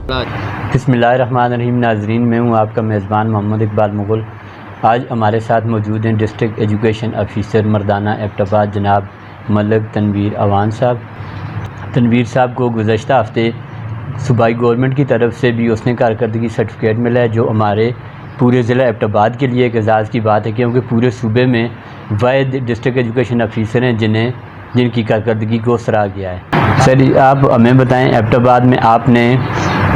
बिस्मिल्लाहिर्रहमानिर्रहीम। नाज़रीन, मैं हूँ आपका मेज़बान मोहम्मद इकबाल मुग़ल। आज हमारे साथ मौजूद हैं डिस्ट्रिक्ट एजुकेशन ऑफिसर मर्दाना एबटाबाद जनाब मलिक तनवीर अवान साहब। तनवीर साहब को गुज़श्ता हफ़्ते सूबाई गवर्नमेंट की तरफ से भी उसने कारकर्दगी सर्टिफिकेट मिला है, जो हमारे पूरे ज़िला एबटाबाद के लिए एक एजाज़ की बात है, क्योंकि पूरे सूबे में वाहिद डिस्ट्रिक्ट एजुकेशन ऑफिसर हैं जिनकी कारकर्दगी को सराहा गया है। सर, आप हमें बताएं, एबटाबाद में आपने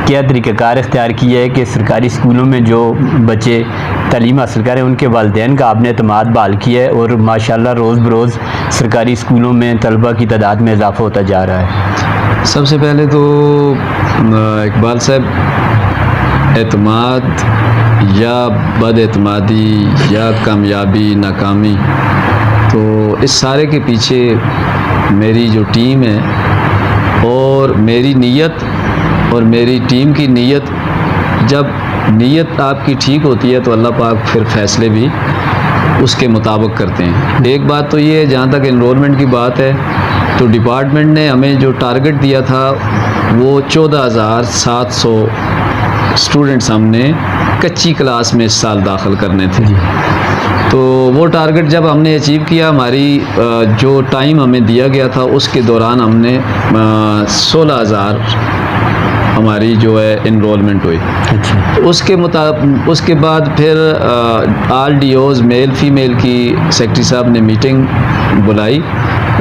क्या तरीक़ाकार इख्तियार किया है कि सरकारी स्कूलों में जो बच्चे तालीम हासिल करें उनके वालिदैन का आपने एतमाद बहाल किया है और माशाल्लाह रोज़ बरोज़ सरकारी स्कूलों में तलबा की तादाद में इजाफ़ा होता जा रहा है। सबसे पहले तो इकबाल साहब, एतमाद या बदएतमादी या कामयाबी नाकामी, तो इस सारे के पीछे मेरी जो टीम है और मेरी नीयत और मेरी टीम की नीयत, जब नीयत आपकी ठीक होती है तो अल्लाह पाक फिर फ़ैसले भी उसके मुताबिक करते हैं। एक बात तो ये है, जहाँ तक एनरोलमेंट की बात है, तो डिपार्टमेंट ने हमें जो टारगेट दिया था वो 14,700 स्टूडेंट्स हमने कच्ची क्लास में इस साल दाखिल करने थे। तो वो टारगेट जब हमने अचीव किया, हमारी जो टाइम हमें दिया गया था उसके दौरान हमने 16,000 हमारी जो है इनरोलमेंट हुई। तो उसके बाद फिर आल डीओज़ मेल फीमेल की सेक्रेटरी साहब ने मीटिंग बुलाई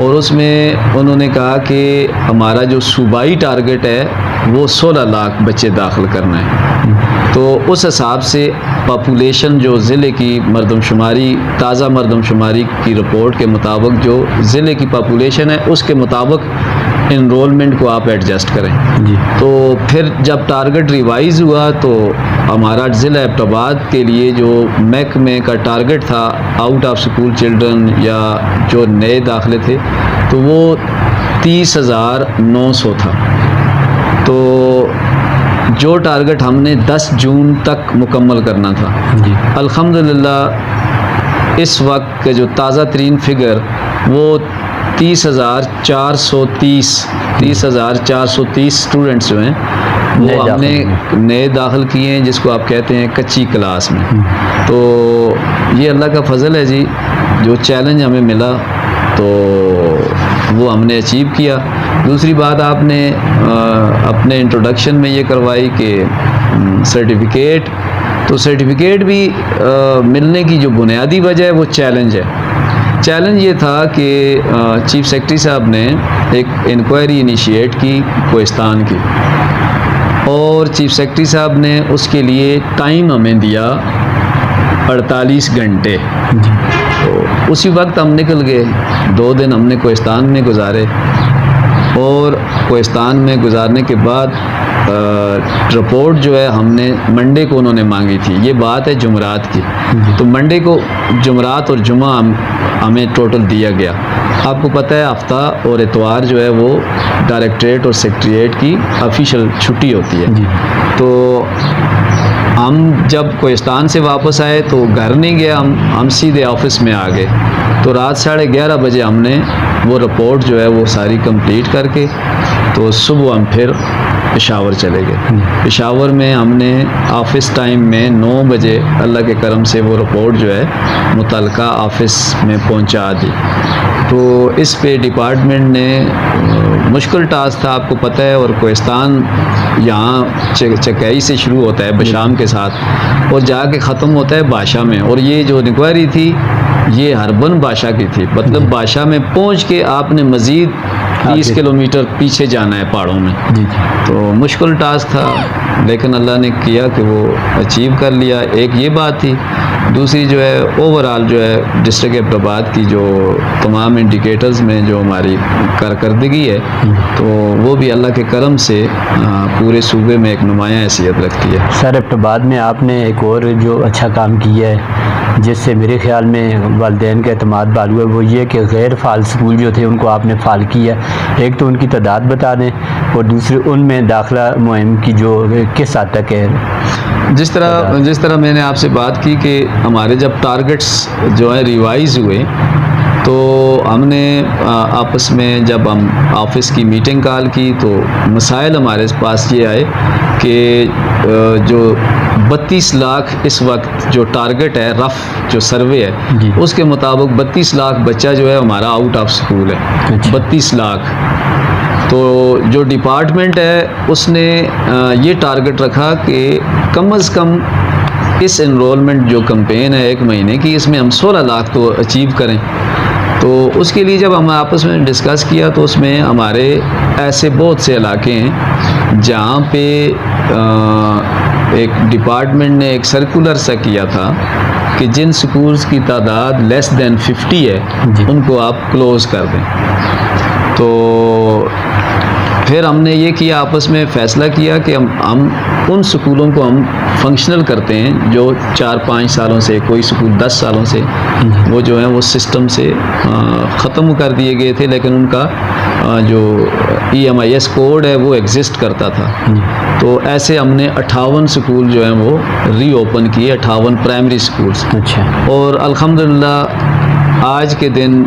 और उसमें उन्होंने कहा कि हमारा जो सूबाई टारगेट है वो 16 लाख बच्चे दाखिल करना है। तो उस हिसाब से पॉपुलेशन जो ज़िले की मरदमशुमारी, ताज़ा मरदमशुमारी की रिपोर्ट के मुताबिक जो ज़िले की पॉपुलेशन है उसके मुताबिक इनरोलमेंट को आप एडजस्ट करें जी। तो फिर जब टारगेट रिवाइज़ हुआ तो हमारा ज़िला एबटाबाद के लिए जो महकमे का टारगेट था आउट ऑफ स्कूल चिल्ड्रन या जो नए दाखिले थे, तो वो 30,900 था। तो जो टारगेट हमने 10 जून तक मुकम्मल करना था जी, अल्हम्दुलिल्लाह इस वक्त के जो ताज़ा तरीन फिगर वो 30,430 स्टूडेंट्स जो हैं वो हमने नए दाखिल किए हैं, जिसको आप कहते हैं कच्ची क्लास में। तो ये अल्लाह का फ़ज़ल है जी, जो चैलेंज हमें मिला तो वो हमने अचीव किया। दूसरी बात आपने अपने इंट्रोडक्शन में ये करवाई कि सर्टिफिकेट, तो सर्टिफिकेट भी मिलने की जो बुनियादी वजह है वो चैलेंज है। चैलेंज ये था कि चीफ सेक्रेटरी साहब ने एक इंक्वायरी इनिशिएट की कोहिस्तान की, और चीफ सेक्रेटरी साहब ने उसके लिए टाइम हमें दिया 48 घंटे। तो उसी वक्त हम निकल गए। 2 दिन हमने कोहिस्तान में गुजारे, और कोहिस्तान में गुजारने के बाद रिपोर्ट जो है हमने मंडे को उन्होंने मांगी थी। ये बात है जुमरात की, तो मंडे को जुमरात और जुमा हमें टोटल दिया गया। आपको पता है हफ्ता और इतवार जो है वो डायरेक्टरेट और सेक्रेटरीट की ऑफिशियल छुट्टी होती है। तो हम जब कोहिस्तान से वापस आए तो घर नहीं गया, हम सीधे ऑफिस में आ गए। तो रात 11:30 बजे हमने वो रिपोर्ट जो है वो सारी कंप्लीट करके तो सुबह हम फिर पेशावर चले गए। पेशावर में हमने ऑफिस टाइम में 9 बजे अल्लाह के करम से वो रिपोर्ट जो है मुतल्लिका ऑफिस में पहुंचा दी। तो इस पे डिपार्टमेंट ने मुश्किल टास्क था, आपको पता है, और कोहिस्तान यहाँ चकाई से शुरू होता है बशाम के साथ और जाके ख़त्म होता है बादशाह में। और ये जो इंक्वायरी थी ये हरबन बादशाह की थी, मतलब बादशाह में पहुँच के आपने मज़ीद 30 किलोमीटर पीछे जाना है पहाड़ों में जी। तो मुश्किल टास्क था, लेकिन अल्लाह ने किया कि वो अचीव कर लिया। एक ये बात थी। दूसरी जो है ओवरऑल जो है डिस्ट्रिक्ट एबटाबाद की जो तमाम इंडिकेटर्स में जो हमारी कारकर्दगी है तो वो भी अल्लाह के करम से पूरे सूबे में एक नुमायाँ हैसियत रखती है। सर, एबटाबाद में आपने एक और जो अच्छा काम किया है जिससे मेरे ख्याल में वालिदैन का एतमाद बहाल हुआ, वो ये कि गैर फ़ाल स्कूल जो थे उनको आपने फ़ाल किया। एक तो उनकी तादाद बता दें और दूसरे उनमें दाखिला मुहिम की जो किस हद तक है। जिस तरह मैंने आपसे बात की कि हमारे जब टारगेट्स जो है रिवाइज़ हुए तो हमने आपस में जब हम ऑफिस की मीटिंग कॉल की तो मसाइल हमारे पास ये आए कि जो 32 लाख इस वक्त जो टारगेट है, रफ जो सर्वे जी। है उसके मुताबिक 32 लाख बच्चा जो है हमारा आउट ऑफ स्कूल है। अच्छा। 32 लाख। तो जो डिपार्टमेंट है उसने ये टारगेट रखा कि कम अज़ कम इस एनरोलमेंट जो कैंपेन है 1 महीने की, इसमें हम 16 लाख तो अचीव करें। तो उसके लिए जब हम आपस में डिस्कस किया तो उसमें हमारे ऐसे बहुत से इलाके हैं जहाँ पे एक डिपार्टमेंट ने एक सर्कुलर सा किया था कि जिन स्कूल्स की तादाद लेस दैन 50 है जी। उनको आप क्लोज़ कर दें। तो फिर हमने ये किया, आपस में फ़ैसला किया कि हम उन स्कूलों को हम फंक्शनल करते हैं जो 4-5 सालों से, कोई स्कूल 10 सालों से वो जो है वो सिस्टम से ख़त्म कर दिए गए थे, लेकिन उनका जो EMIS कोड है वो एग्जिस्ट करता था। तो ऐसे हमने 58 स्कूल जो हैं वो रीओपन किए, 58 प्राइमरी स्कूल्स। अच्छा। और अल्हम्दुलिल्लाह आज के दिन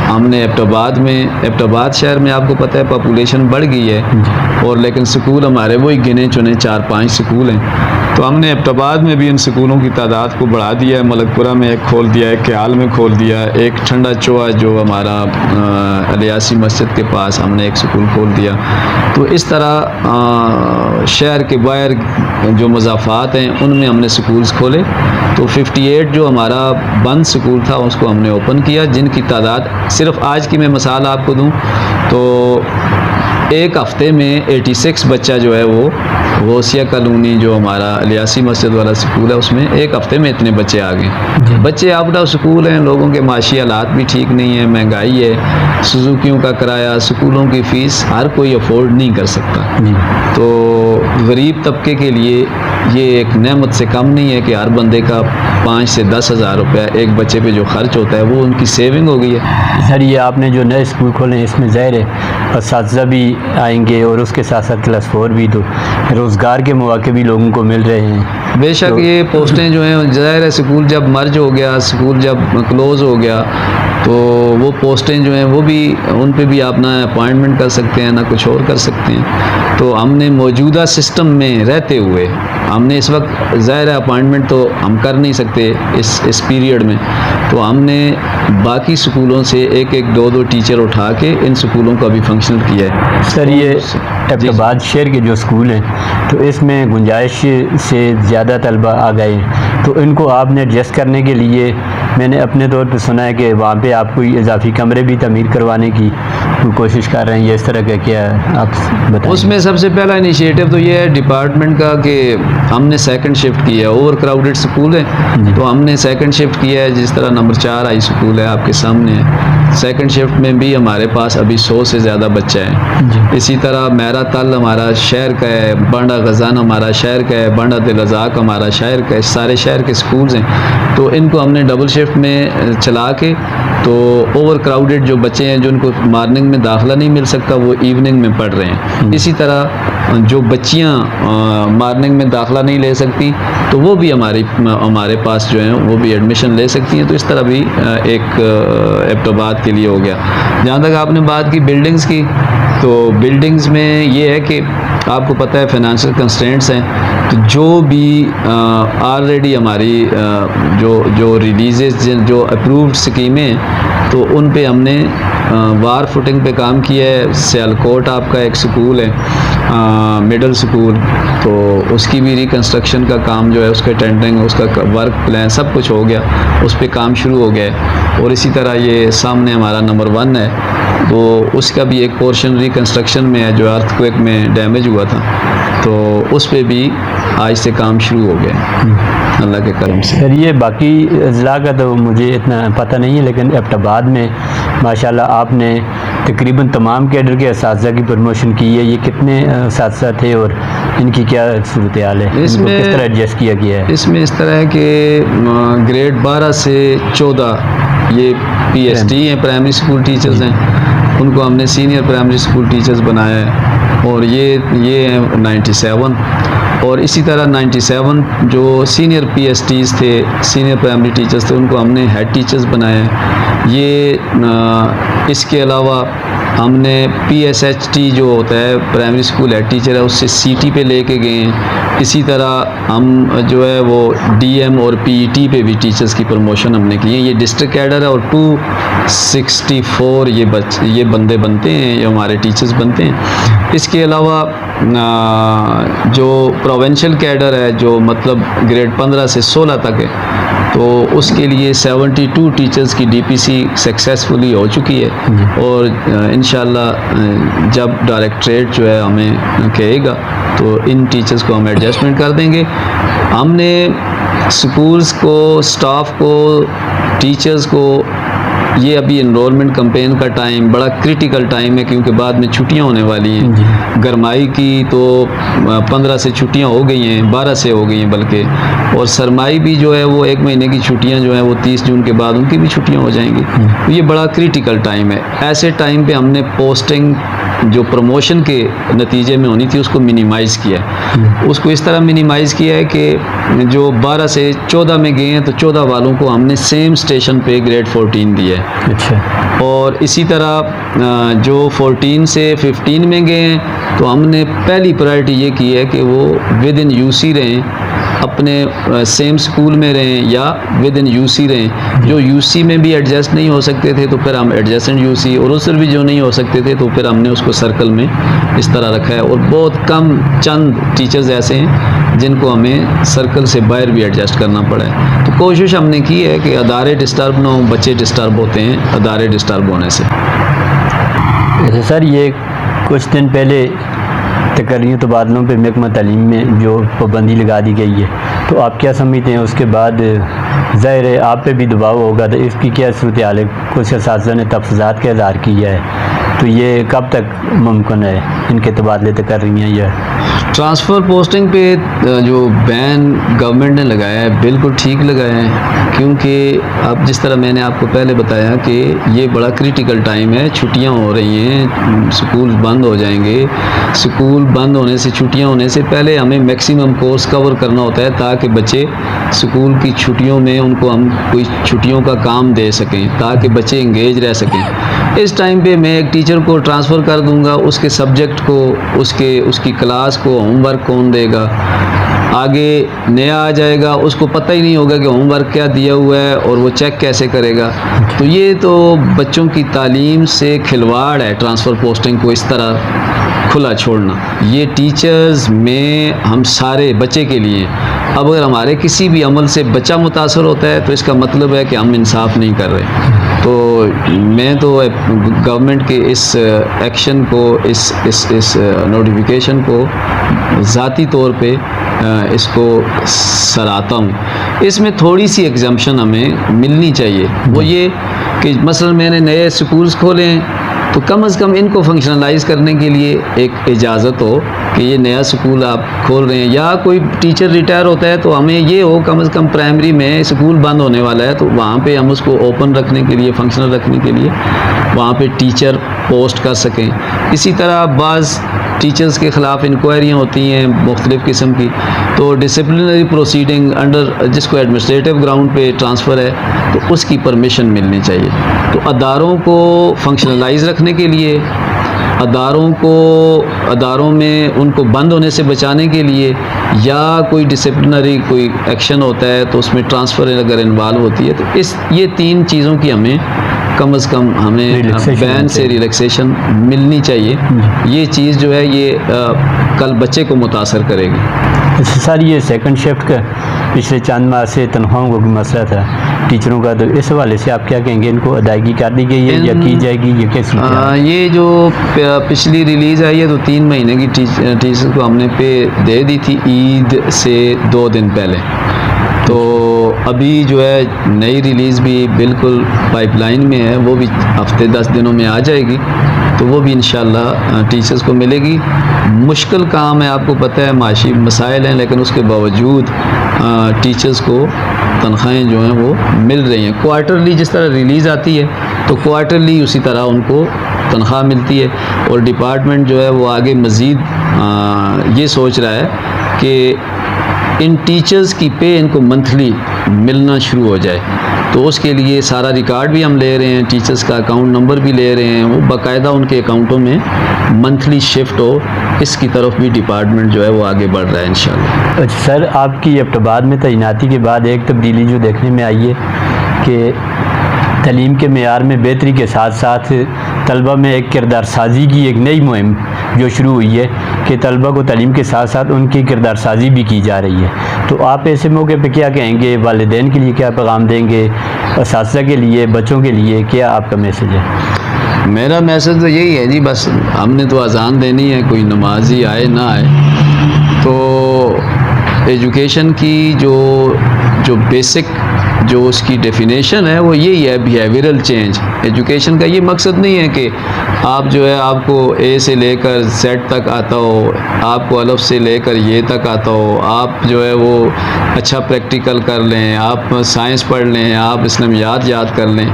हमने एबटाबाद शहर में आपको पता है पॉपुलेशन बढ़ गई है, और लेकिन स्कूल हमारे वही गिने चुने 4-5 स्कूल हैं। तो हमने एबटाबाद में भी इन स्कूलों की तादाद को बढ़ा दिया है। मलकपुरा में एक खोल दिया है, क्याल में खोल दिया है, एक ठंडा चोआ जो हमारा अलियासी मस्जिद के पास हमने एक स्कूल खोल दिया। तो इस तरह शहर के बाहर जो मज़ाफ़ात हैं उनमें हमने स्कूल्स खोले। तो 58 जो हमारा बंद स्कूल था उसको हमने ओपन किया, जिनकी तादाद सिर्फ आज की मैं मिसाल आपको दूं तो एक हफ़्ते में 86 बच्चा जो है वो गौसिया कॉलोनी जो हमारा अलियासी मस्जिद वाला स्कूल है उसमें एक हफ़्ते में इतने बच्चे आ गए। बच्चे आउट ऑफ स्कूल हैं, लोगों के माशी हालात भी ठीक नहीं है, महंगाई है, सुजुकियों का किराया, स्कूलों की फ़ीस हर कोई अफोर्ड नहीं कर सकता। तो गरीब तबके के लिए ये एक नेमत से कम नहीं है कि हर बंदे का 5 से 10 हज़ार रुपया एक बच्चे पे जो खर्च होता है वो उनकी सेविंग हो गई है। सर, ये आपने जो नए स्कूल खोले इसमें ज़ाहिर है असातिज़ा भी आएंगे और उसके साथ साथ क्लास 4 भी, तो रोज़गार के मौके भी लोगों को मिल रहे हैं। बेशक तो ये पोस्टें जो हैं ज़ाहिर है स्कूल जब मर्ज हो गया, स्कूल जब क्लोज़ हो गया तो वो पोस्टें जो हैं वो भी उन पे भी आप ना अपॉइंटमेंट कर सकते हैं ना कुछ और कर सकते हैं। तो हमने मौजूदा सिस्टम में रहते हुए हमने इस वक्त ज़ाहिर है अपॉइंटमेंट तो हम कर नहीं सकते इस पीरियड में, तो हमने बाकी स्कूलों से 1-1, 2-2 टीचर उठा के इन स्कूलों का भी फंक्शनल किया है। सर, ये एबटाबाद शहर के जो स्कूल हैं तो इसमें गुंजाइश से ज़्यादा तलबा आ गए हैं, तो इनको आपने एडजस्ट करने के लिए मैंने अपने तौर पर सुना है कि वहाँ पे आप कोई इजाफी कमरे भी तमीर करवाने की कोशिश कर रहे हैं, ये इस तरह का क्या आप बताएं? उसमें सबसे पहला इनिशिएटिव तो ये है डिपार्टमेंट का कि हमने सेकंड शिफ्ट किया है। ओवर क्राउडेड स्कूल है तो हमने सेकंड शिफ्ट किया है, जिस तरह नंबर 4 हाई स्कूल है आपके सामने है, सेकंड शिफ्ट में भी हमारे पास अभी 100 से ज़्यादा बच्चे हैं। इसी तरह मेरा तल हमारा शहर का है, बांडा गजान हमारा शहर का है, बांडा दिलरज़ाक हमारा शहर का है, सारे शहर के स्कूल्स हैं। तो इनको हमने डबल शिफ्ट में चला के, तो ओवर क्राउडेड जो बच्चे हैं जिनको मॉर्निंग में दाखिला नहीं मिल सकता वो इवनिंग में पढ़ रहे हैं। इसी तरह जो बच्चियां मॉर्निंग में दाखिला नहीं ले सकती तो वो भी हमारे पास जो हैं वो भी एडमिशन ले सकती हैं। तो इस तरह भी एक एबटाबाद के लिए हो गया। जहाँ तक आपने बात की बिल्डिंग्स की, तो बिल्डिंग्स में ये है कि आपको पता है फाइनेंशियल कंस्ट्रेंट्स हैं, तो जो भी ऑलरेडी हमारी जो रिलीजेस जो अप्रूव्ड स्कीमें तो उन पे हमने वार फुटिंग पे काम किया है। सियालकोट आपका एक स्कूल है मिडिल स्कूल, तो उसकी भी रिकंस्ट्रक्शन का काम जो है उसके टेंडरिंग उसका वर्क प्लान सब कुछ हो गया, उस पर काम शुरू हो गया है। और इसी तरह ये सामने हमारा नंबर 1 है, तो उसका भी एक पोर्शन रिकंस्ट्रक्शन में है जो अर्थक्वेक में डैमेज हुआ था, तो उस पर भी आज से काम शुरू हो गया अल्लाह के करम से। सर, ये बाकी अज़ला का तो मुझे इतना पता नहीं है, लेकिन एबटाबाद में माशाल्लाह आपने तकरीबन तमाम कैडर के असातिज़ा की प्रमोशन की है। ये कितने असातिज़ा थे और इनकी क्या सूरत हाल है, इसमें किस तरह एडजस्ट किया गया है? इसमें इस तरह है कि ग्रेड 12 से 14 ये PhD हैं, प्राइमरी स्कूल टीचर्स हैं, उनको हमने सीनियर प्राइमरी स्कूल टीचर्स बनाया है। और ये है 97 और इसी तरह 97 जो सीनियर PSTs थे, सीनियर प्राइमरी टीचर्स थे, उनको हमने हेड टीचर्स बनाए हैं। ये इसके अलावा हमने PSHT जो होता है प्राइमरी स्कूल हेड टीचर है, उससे CT पे लेके गए हैं। इसी तरह हम जो है वो DM और PET पे भी टीचर्स की प्रमोशन हमने की है। ये डिस्ट्रिक्ट कैडर है और 264 ये बंदे बनते हैं, ये हमारे टीचर्स बनते हैं। इसके अलावा जो प्रोविंशियल कैडर है, जो मतलब ग्रेड 15 से 16 तक है, तो उसके लिए 72 टीचर्स की DPC सक्सेसफुली हो चुकी है। और इंशाल्लाह जब डायरेक्टरेट जो है हमें कहेगा तो इन टीचर्स को हम एडजस्टमेंट कर देंगे। हमने स्कूल्स को, स्टाफ को, टीचर्स को, ये अभी इनरोलमेंट कैंपेन का टाइम बड़ा क्रिटिकल टाइम है, क्योंकि बाद में छुट्टियां होने वाली हैं। गरमाई की तो 15 से छुट्टियां हो गई हैं, 12 से हो गई हैं बल्कि, और सरमाई भी जो है वो 1 महीने की छुट्टियां जो हैं वो 30 जून के बाद उनकी भी छुट्टियां हो जाएंगी। तो ये बड़ा क्रिटिकल टाइम है। ऐसे टाइम पे हमने पोस्टिंग जो प्रमोशन के नतीजे में होनी थी उसको मिनिमाइज़ किया है। उसको इस तरह मिनिमाइज़ किया है कि जो 12 से 14 में गए हैं तो 14 वालों को हमने सेम स्टेशन पे ग्रेड 14 दिया है। अच्छा। और इसी तरह जो 14 से 15 में गए हैं तो हमने पहली प्रायोरिटी ये की है कि वो विद इन UC रहें, अपने सेम स्कूल में रहें या विद इन UC रहें। जो UC में भी एडजस्ट नहीं हो सकते थे तो फिर हम एडजस्टेंट UC, और उससे भी जो नहीं हो सकते थे तो फिर हमने उसको सर्कल में इस तरह रखा है। और बहुत कम चंद टीचर्स ऐसे हैं जिनको हमें सर्कल से बाहर भी एडजस्ट करना पड़ा है। तो कोशिश हमने की है कि अदारे डिस्टर्ब ना हो, बच्चे डिस्टर्ब होते हैं अदारे डिस्टर्ब होने से। अच्छा सर, ये कुछ दिन पहले तकरीर तबादलों पे महकमा तालीम में जो पाबंदी लगा दी गई है, तो आप क्या समझते हैं? उसके बाद ज़ाहिर है आप पे भी दबाव होगा, तो इसकी क्या सूरत हाल है? कुछ असातिज़ा ने तफज़ात का इज़हार किया है, तो ये कब तक मुमकिन है इनके तबादले तकरीरें या ट्रांसफ़र पोस्टिंग पे जो बैन गवर्नमेंट ने लगाया है बिल्कुल ठीक लगाया है, क्योंकि अब जिस तरह मैंने आपको पहले बताया कि ये बड़ा क्रिटिकल टाइम है, छुट्टियां हो रही हैं, स्कूल बंद हो जाएंगे। स्कूल बंद होने से, छुट्टियां होने से पहले हमें मैक्सिमम कोर्स कवर करना होता है ताकि बच्चे स्कूल की छुट्टियों में उनको हम कोई छुट्टियों का काम दे सकें, ताकि बच्चे इंगेज रह सकें। इस टाइम पे मैं एक टीचर को ट्रांसफ़र कर दूंगा, उसके सब्जेक्ट को, उसकी क्लास को होमवर्क कौन देगा? आगे नया आ जाएगा, उसको पता ही नहीं होगा कि होमवर्क क्या दिया हुआ है और वो चेक कैसे करेगा। तो ये तो बच्चों की तालीम से खिलवाड़ है, ट्रांसफ़र पोस्टिंग को इस तरह खुला छोड़ना। ये टीचर्स में हम सारे बच्चे के लिए, अब अगर हमारे किसी भी अमल से बच्चा मुतासर होता है तो इसका मतलब है कि हम इंसाफ नहीं कर रहे। तो मैं तो गवर्नमेंट के इस एक्शन को, इस नोटिफिकेशन को ज़ाती तौर पे इसको सराहता हूँ। इसमें थोड़ी सी एग्जम्पशन हमें मिलनी चाहिए, वो ये कि मसलन मैंने नए स्कूल्स खोले हैं तो कम से कम इनको फंक्शनलाइज करने के लिए एक इजाज़त हो कि ये नया स्कूल आप खोल रहे हैं, या कोई टीचर रिटायर होता है तो हमें ये हो कम से कम प्राइमरी में स्कूल बंद होने वाला है तो वहाँ पे हम उसको ओपन रखने के लिए, फंक्शनल रखने के लिए वहाँ पे टीचर पोस्ट कर सकें। इसी तरह बाज़ टीचर्स के ख़िलाफ़ इंक्वायरियाँ होती हैं मुख्तलिफ़ किस्म की, तो डिसिप्लिनरी प्रोसीडिंग अंडर जिसको एडमिनिस्ट्रेटिव ग्राउंड पे ट्रांसफ़र है तो उसकी परमिशन मिलनी चाहिए। तो अदारों को फंक्शनलाइज रखने के लिए, अदारों में उनको बंद होने से बचाने के लिए, या कोई डिसिप्लिनरी कोई एक्शन होता है तो उसमें ट्रांसफ़र अगर इन्वॉल्व होती है तो ये 3 चीज़ों की हमें कम से कम बैन से रिलैक्सेशन मिलनी चाहिए। ये चीज़ जो है ये कल बच्चे को मुतासर करेगी। अच्छा सर, ये सेकंड शिफ्ट का पिछले चंद माह से तनख्वाहों का मसला था टीचरों का, तो इस हवाले से आप क्या कहेंगे? इनको अदायगी कर दी गई है या की जाएगी, ये कैसे? ये जो पिछली रिलीज़ आई है तो 3 महीने की टीचर को हमने पे दे दी थी ईद से 2 दिन पहले। तो अभी जो है नई रिलीज़ भी बिल्कुल पाइपलाइन में है, वो भी हफ्ते 10 दिनों में आ जाएगी, तो वो भी इंशाल्लाह टीचर्स को मिलेगी। मुश्किल काम है, आपको पता है माशी मसाइल हैं, लेकिन उसके बावजूद टीचर्स को तनख्वाहें जो हैं वो मिल रही हैं। क्वार्टरली जिस तरह रिलीज़ आती है तो क्वार्टरली उसी तरह उनको तनख्वाह मिलती है। और डिपार्टमेंट जो है वो आगे मज़ीद ये सोच रहा है कि इन टीचर्स की पे इनको मंथली मिलना शुरू हो जाए। तो उसके लिए सारा रिकॉर्ड भी हम ले रहे हैं, टीचर्स का अकाउंट नंबर भी ले रहे हैं, वो बाकायदा उनके अकाउंटों में मंथली शिफ्ट हो। इसकी तरफ भी डिपार्टमेंट जो है वो आगे बढ़ रहा है इंशाल्लाह। अच्छा सर, आपकी एबटाबाद में तैनाती के बाद एक तब्दीली जो देखने में आई है कि तालीम के मेयार में बेहतरी के साथ साथ तलबा में एक किरदार साजी की एक नई मुहिम जो शुरू हुई है कि तलबा को तालीम के साथ साथ उनकी किरदार साजी भी की जा रही है। तो आप ऐसे मौके पे क्या कहेंगे, वालिदैन के लिए क्या पैगाम देंगे, असातिज़ा के लिए, बच्चों के लिए क्या आपका मैसेज है? मेरा मैसेज तो यही है जी, बस हमने तो अजान देनी है, कोई नमाजी आए ना आए, तो एजुकेशन की जो बेसिक जो उसकी डेफिनेशन है वो यही है, बिहेवियरल चेंज। एजुकेशन का ये मकसद नहीं है कि आप जो है आपको ए से लेकर जेड तक आता हो, आपको अलफ से लेकर ये तक आता हो, आप जो है वो अच्छा प्रैक्टिकल कर लें, आप साइंस पढ़ लें, आप इस्लामियात याद कर लें।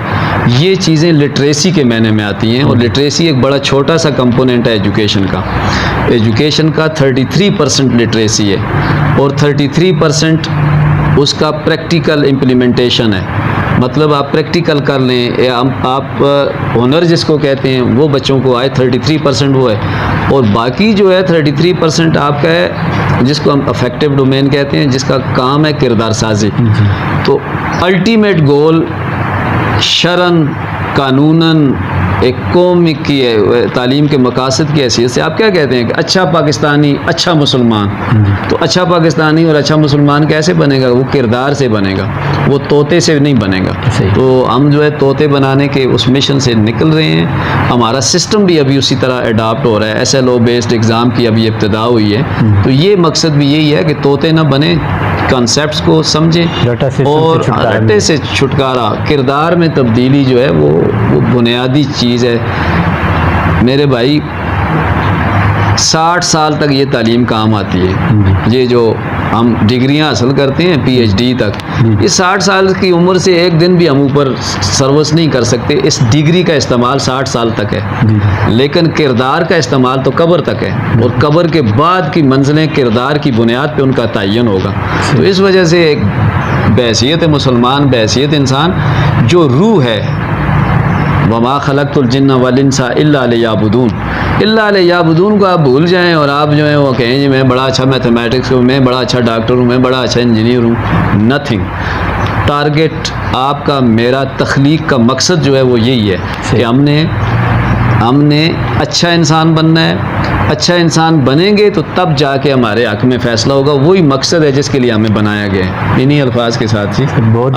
ये चीज़ें लिटरेसी के मायने में आती हैं, और लिटरेसी एक बड़ा छोटा सा कंपोनेंट है एजुकेशन का। एजुकेशन का 33% लिटरेसी है, और 33% उसका प्रैक्टिकल इम्प्लीमेंटेशन है। मतलब आप प्रैक्टिकल कर लें, आप हुनर जिसको कहते हैं वो बच्चों को आए, 33% वो है, और बाकी जो है 33% आपका है जिसको हम अफेक्टिव डोमेन कहते हैं, जिसका काम है किरदार साजी। तो अल्टीमेट गोल शरन कानूनन एक कौम की तालीम के मकासद की हैसियत से आप क्या कहते हैं कि अच्छा पाकिस्तानी, अच्छा मुसलमान। तो अच्छा पाकिस्तानी और अच्छा मुसलमान कैसे बनेगा? वो किरदार से बनेगा, वो तोते से नहीं बनेगा। तो हम जो है तोते बनाने के उस मिशन से निकल रहे हैं। हमारा सिस्टम भी अभी उसी तरह अडाप्ट हो रहा है, SLO बेस्ड एग्ज़ाम की अभी इब्तिदा हुई है। तो ये मकसद भी यही है कि तोते ना बने, कॉन्सेप्ट्स को समझें और रट्टे से छुटकारा, किरदार में तब्दीली जो है वो बुनियादी चीज़ है मेरे भाई। 60 साल तक ये तालीम काम आती है। ये जो हम डिग्रियां हासिल करते हैं PhD तक, ये 60 साल की उम्र से एक दिन भी हम ऊपर सर्विस नहीं कर सकते। इस डिग्री का इस्तेमाल 60 साल तक है, लेकिन किरदार का इस्तेमाल तो कब्र तक है, और कब्र के बाद की मंजिलें किरदार की बुनियाद पे उनका तयन होगा। तो इस वजह से एक बहैसियत मुसलमान, बहैसियत इंसान, जो रूह है, वमा खलक़तुल जिन्ना वल इंसा इल्ला लियाबुदून, इल्ला लियाबुदून को आप भूल जाएं और आप जो है वो कहें जी मैं बड़ा अच्छा मैथमेटिक्स हूँ, मैं बड़ा अच्छा डॉक्टर हूँ, मैं बड़ा अच्छा इंजीनियर हूँ। नथिंग। टारगेट आपका, मेरा तख्लीक का मकसद जो है वो यही है कि हमने अच्छा इंसान बनना है। अच्छा इंसान बनेंगे तो तब जाके हमारे हक़ में फ़ैसला होगा। वही मकसद है जिसके लिए हमें बनाया गया है। इन्हीं अल्फाज के साथ ही बहुत